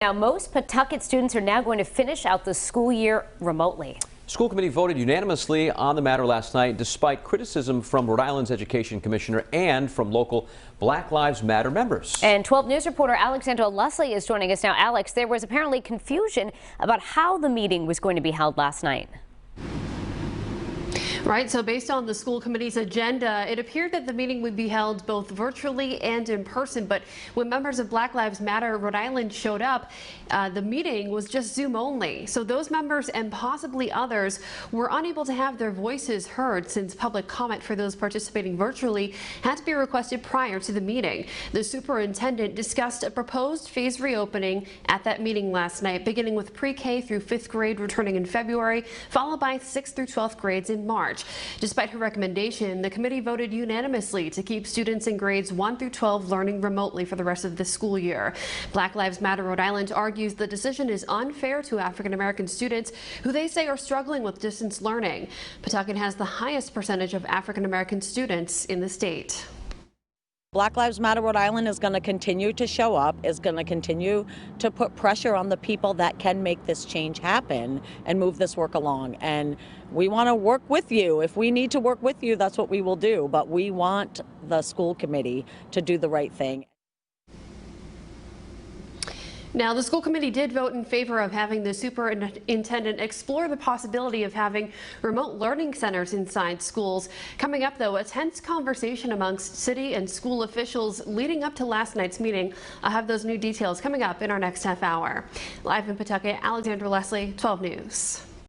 Now, most Pawtucket students are now going to finish out the school year remotely. School committee voted unanimously on the matter last night, despite criticism from Rhode Island's education commissioner and from local Black Lives Matter members. And 12 News reporter Alexandra Leslie is joining us now. Alex, there was apparently confusion about how the meeting was going to be held last night. Right, so based on the school committee's agenda, it appeared that the meeting would be held both virtually and in person. But when members of Black Lives Matter Rhode Island showed up, the meeting was just Zoom only. So those members and possibly others were unable to have their voices heard, since public comment for those participating virtually had to be requested prior to the meeting. The superintendent discussed a proposed phased reopening at that meeting last night, beginning with pre-K through 5th grade returning in February, followed by 6th through 12th grades in March. Despite her recommendation, the committee voted unanimously to keep students in grades 1 through 12 learning remotely for the rest of the school year. Black Lives Matter Rhode Island argues the decision is unfair to African American students who they say are struggling with distance learning. Pawtucket has the highest percentage of African American students in the state. Black Lives Matter Rhode Island is going to continue to show up, is going to continue to put pressure on the people that can make this change happen and move this work along. And we want to work with you. If we need to work with you, that's what we will do. But we want the school committee to do the right thing. Now, the school committee did vote in favor of having the superintendent explore the possibility of having remote learning centers inside schools. Coming up, though, a tense conversation amongst city and school officials leading up to last night's meeting. I'll have those new details coming up in our next half hour. Live in Pawtucket, Alexandra Leslie, 12 News.